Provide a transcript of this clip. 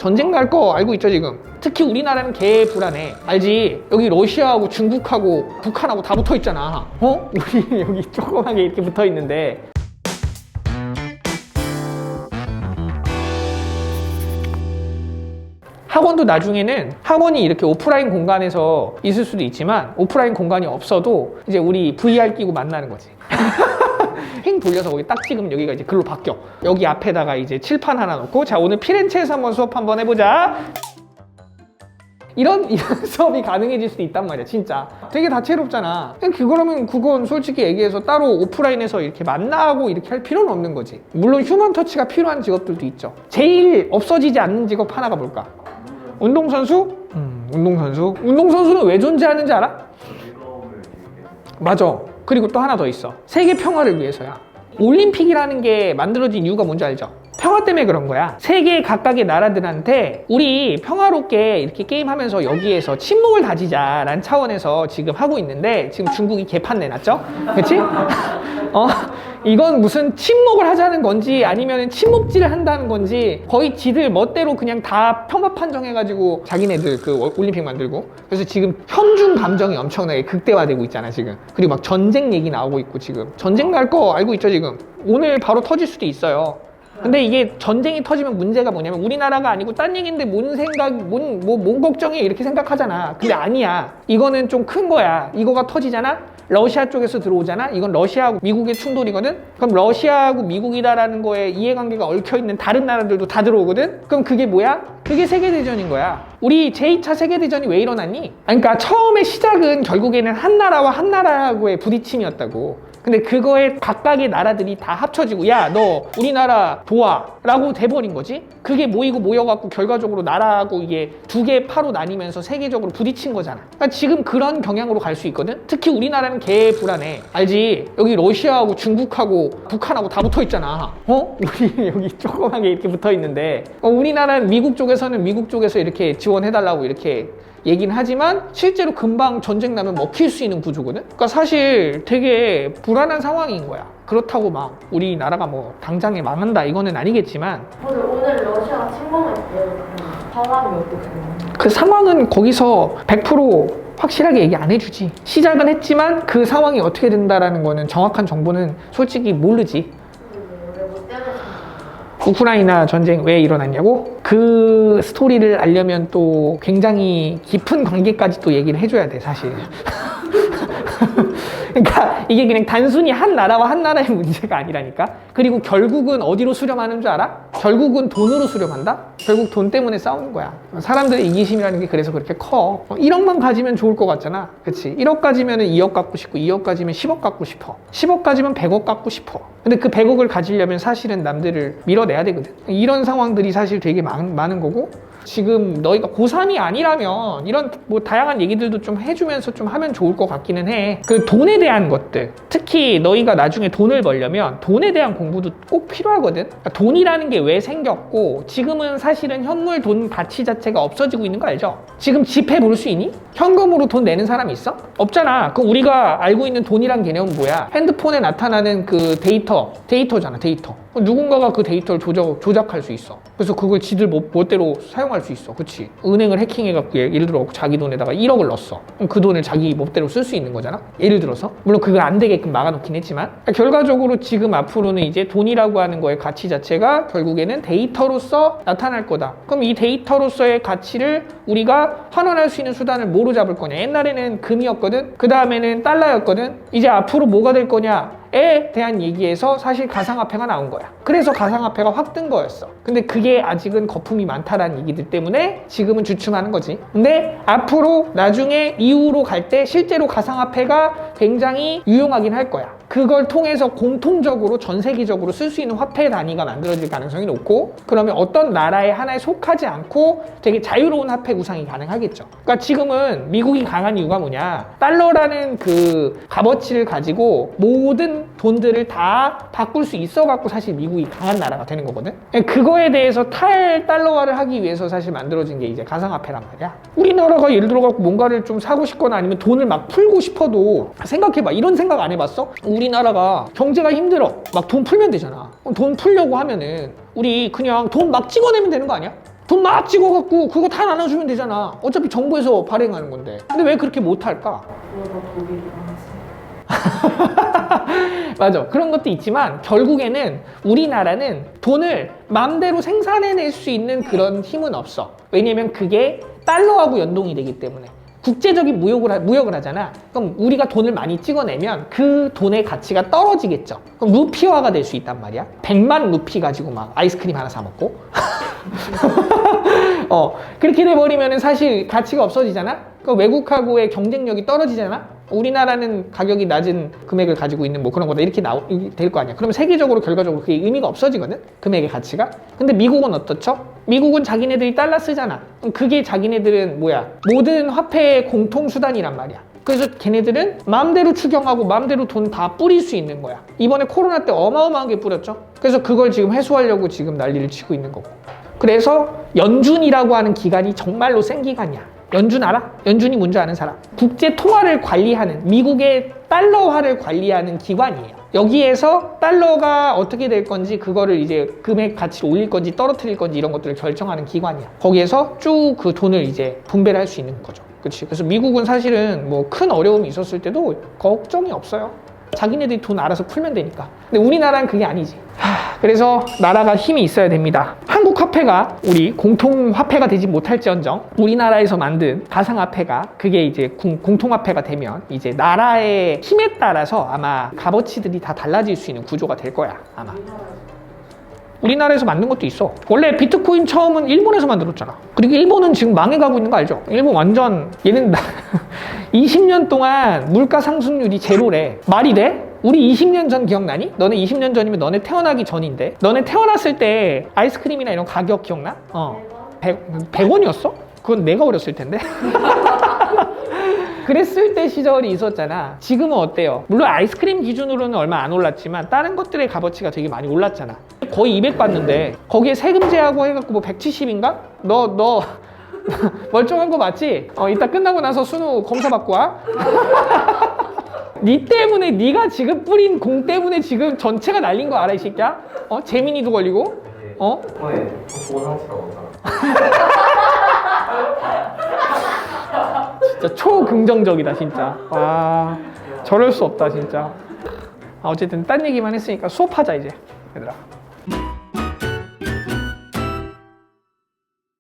전쟁 날 거 알고 있죠 지금. 특히 우리나라는 개 불안해. 알지? 여기 러시아하고 중국하고 북한하고 다 붙어 있잖아. 우리 여기 조그맣게 이렇게 붙어 있는데. 학원도 나중에는 학원이 이렇게 오프라인 공간에서 있을 수도 있지만 오프라인 공간이 없어도 이제 우리 VR 끼고 만나는 거지. 행 돌려서 거기 딱 찍으면 여기가 이제 글로 바뀌어. 여기 앞에다가 이제 칠판 하나 놓고, 자 오늘 피렌체에서 한번 수업 한번 해보자. 이런 수업이 가능해질 수도 있단 말이야. 진짜 되게 다채롭잖아. 그건 솔직히 얘기해서 따로 오프라인에서 이렇게 만나고 이렇게 할 필요는 없는 거지. 물론 휴먼 터치가 필요한 직업들도 있죠. 제일 없어지지 않는 직업 하나가 뭘까? 운동선수? 운동선수는 왜 존재하는지 알아? 맞아. 그리고 또 하나 더 있어. 세계 평화를 위해서야. 올림픽이라는 게 만들어진 이유가 뭔지 알죠? 평화 때문에 그런 거야. 세계 각각의 나라들한테 우리 평화롭게 이렇게 게임하면서 여기에서 친목을 다지자라는 차원에서 지금 하고 있는데, 지금 중국이 개판 내놨죠? 그치? 이건 무슨 침묵을 하자는 건지 아니면 침묵질을 한다는 건지 거의 지들 멋대로 그냥 다 평화 판정해가지고 자기네들 그 올림픽 만들고. 그래서 지금 현중 감정이 엄청나게 극대화되고 있잖아 지금. 그리고 막 전쟁 얘기 나오고 있고, 지금 전쟁 날 거 알고 있죠 지금. 오늘 바로 터질 수도 있어요. 근데 이게 전쟁이 터지면 문제가 뭐냐면, 우리나라가 아니고 딴 얘기인데 뭔 걱정해 이렇게 생각하잖아. 근데 아니야. 이거는 좀 큰 거야. 이거가 터지잖아? 러시아 쪽에서 들어오잖아? 이건 러시아하고 미국의 충돌이거든? 그럼 러시아하고 미국이다라는 거에 이해관계가 얽혀있는 다른 나라들도 다 들어오거든? 그럼 그게 뭐야? 그게 세계대전인 거야. 우리 제2차 세계대전이 왜 일어났니? 그러니까 처음에 시작은 결국에는 한 나라와 한 나라하고의 부딪힘이었다고. 근데 그거에 각각의 나라들이 다 합쳐지고, 야 너 우리나라 도와 라고 돼버린 거지. 그게 모여갖고 결과적으로 나라하고 이게 두 개의 파로 나뉘면서 세계적으로 부딪힌 거잖아. 그러니까 지금 그런 경향으로 갈 수 있거든. 특히 우리나라는 개 불안해. 알지? 여기 러시아하고 중국하고 북한하고 다 붙어 있잖아. 우리 여기 조그맣게 이렇게 붙어 있는데, 우리나라는 미국 쪽에서는 미국 쪽에서 이렇게 지원해달라고 이렇게 얘기는 하지만 실제로 금방 전쟁 나면 먹힐 수 있는 구조거든. 그러니까 사실 되게 불안한 상황인 거야. 그렇다고 막 우리나라가 뭐 당장에 망한다 이거는 아니겠지만. 오늘 러시아가 침공했대요. 상황이 어떻게요? 그 상황은 거기서 100% 확실하게 얘기 안 해주지. 시작은 했지만 그 상황이 어떻게 된다라는 거는 정확한 정보는 솔직히 모르지. 우크라이나 전쟁 왜 일어났냐고? 그 스토리를 알려면 또 굉장히 깊은 관계까지 또 얘기를 해줘야 돼 사실. 그러니까 이게 그냥 단순히 한 나라와 한 나라의 문제가 아니라니까. 그리고 결국은 어디로 수렴하는 줄 알아? 결국은 돈으로 수렴한다? 결국 돈 때문에 싸우는 거야. 사람들의 이기심이라는 게 그래서 그렇게 커. 1억만 가지면 좋을 것 같잖아. 그치? 1억 가지면 2억 갖고 싶고, 2억 가지면 10억 갖고 싶어. 10억 가지면 100억 갖고 싶어. 근데 그 100억을 가지려면 사실은 남들을 밀어내야 되거든. 이런 상황들이 사실 되게 많은 거고, 지금 너희가 고3이 아니라면 이런 뭐 다양한 얘기들도 좀 해주면서 좀 하면 좋을 것 같기는 해. 그 돈에 대한 것들, 특히 너희가 나중에 돈을 벌려면 돈에 대한 공부도 꼭 필요하거든. 그러니까 돈이라는 게 왜 생겼고, 지금은 사실은 현물 돈 가치 자체가 없어지고 있는 거 알죠? 지금 지폐 볼 수 있니? 현금으로 돈 내는 사람이 있어? 없잖아. 그 우리가 알고 있는 돈이란 개념은 뭐야? 핸드폰에 나타나는 그 데이터잖아. 데이터. 누군가가 그 데이터를 조작할 수 있어. 그래서 그걸 지들 멋대로 사용할 수 있어. 그치? 은행을 해킹해갖고 예를 들어 자기 돈에다가 1억을 넣었어. 그럼 그 돈을 자기 멋대로 쓸 수 있는 거잖아. 예를 들어서. 물론 그거 안 되게끔 막아놓긴 했지만, 결과적으로 지금 앞으로는 이제 돈이라고 하는 거의 가치 자체가 결국에는 데이터로서 나타날 거다. 그럼 이 데이터로서의 가치를 우리가 환원할 수 있는 수단을 뭐로 잡을 거냐? 옛날에는 금이었거든. 그 다음에는 달러였거든. 이제 앞으로 뭐가 될 거냐? 에 대한 얘기에서 사실 가상화폐가 나온 거야. 그래서 가상화폐가 확 뜬 거였어. 근데 그게 아직은 거품이 많다라는 얘기들 때문에 지금은 주춤하는 거지. 근데 앞으로 나중에 이후로 갈 때 실제로 가상화폐가 굉장히 유용하긴 할 거야. 그걸 통해서 공통적으로 전 세계적으로 쓸 수 있는 화폐 단위가 만들어질 가능성이 높고, 그러면 어떤 나라의 하나에 속하지 않고 되게 자유로운 화폐 구상이 가능하겠죠. 그러니까 지금은 미국이 강한 이유가 뭐냐? 달러라는 그 값어치를 가지고 모든 돈들을 다 바꿀 수 있어갖고 사실 미국이 강한 나라가 되는 거거든. 그거에 대해서 탈달러화를 하기 위해서 사실 만들어진 게 이제 가상화폐란 말이야. 우리나라가 예를 들어갖고 뭔가를 좀 사고 싶거나 아니면 돈을 막 풀고 싶어도, 생각해봐. 이런 생각 안 해봤어? 우리나라가 경제가 힘들어. 막 돈 풀면 되잖아. 돈 풀려고 하면은 우리 그냥 돈 막 찍어내면 되는 거 아니야? 돈 막 찍어갖고 그거 다 나눠주면 되잖아. 어차피 정부에서 발행하는 건데. 근데 왜 그렇게 못할까? 그러다 독일이 망했어. 맞아. 그런 것도 있지만 결국에는 우리나라는 돈을 마음대로 생산해낼 수 있는 그런 힘은 없어. 왜냐면 그게 달러하고 연동이 되기 때문에. 국제적인 무역을 하잖아. 그럼 우리가 돈을 많이 찍어내면 그 돈의 가치가 떨어지겠죠. 그럼 루피화가 될 수 있단 말이야. 100만 루피 가지고 막 아이스크림 하나 사 먹고. 그렇게 돼버리면 사실 가치가 없어지잖아. 그 외국하고의 경쟁력이 떨어지잖아. 우리나라는 가격이 낮은 금액을 가지고 있는 뭐 그런 거다 이렇게 될 거 아니야. 그럼 세계적으로 결과적으로 그게 의미가 없어지거든. 금액의 가치가. 근데 미국은 어떻죠? 미국은 자기네들이 달러 쓰잖아. 그럼 그게 자기네들은 뭐야? 모든 화폐의 공통 수단이란 말이야. 그래서 걔네들은 마음대로 추경하고 마음대로 돈 다 뿌릴 수 있는 거야. 이번에 코로나 때 어마어마하게 뿌렸죠. 그래서 그걸 지금 회수하려고 지금 난리를 치고 있는 거고. 그래서 연준이라고 하는 기관이 정말로 센 기관이야. 연준 알아? 연준이 뭔지 아는 사람? 국제 통화를 관리하는, 미국의 달러화를 관리하는 기관이에요. 여기에서 달러가 어떻게 될 건지, 그거를 이제 금액 가치를 올릴 건지 떨어뜨릴 건지 이런 것들을 결정하는 기관이야. 거기에서 쭉 그 돈을 이제 분배를 할 수 있는 거죠. 그렇지? 그래서 미국은 사실은 뭐 큰 어려움이 있었을 때도 걱정이 없어요. 자기네들이 돈 알아서 풀면 되니까. 근데 우리나라는 그게 아니지. 그래서 나라가 힘이 있어야 됩니다. 한국 화폐가 우리 공통 화폐가 되지 못할지언정 우리나라에서 만든 가상화폐가 그게 이제 공통 화폐가 되면 이제 나라의 힘에 따라서 아마 값어치들이 다 달라질 수 있는 구조가 될 거야. 아마. 우리나라에서 만든 것도 있어. 원래 비트코인 처음은 일본에서 만들었잖아. 그리고 일본은 지금 망해가고 있는 거 알죠? 일본 완전 얘는 20년 동안 물가 상승률이 제로래. 말이 돼? 우리 20년 전 기억나니? 너네 20년 전이면 너네 태어나기 전인데. 너네 태어났을 때 아이스크림이나 이런 가격 기억나? 100원이었어? 그건 내가 어렸을 텐데. 그랬을 때 시절이 있었잖아. 지금은 어때요? 물론 아이스크림 기준으로는 얼마 안 올랐지만 다른 것들의 값어치가 되게 많이 올랐잖아. 거의 200 받는데 거기에 세금제하고 해갖고 뭐 170인가? 너 멀쩡한 거 맞지? 이따 끝나고 나서 순우 검사 받고 와. 니 때문에, 네가 지금 뿌린 공 때문에 지금 전체가 날린 거 알아, 이 새끼야? 재민이도 걸리고? 이번에 좋은 상처라고 진짜 초긍정적이다, 진짜. 와, 저럴 수 없다, 진짜. 어쨌든 딴 얘기만 했으니까 수업하자, 이제. 얘들아.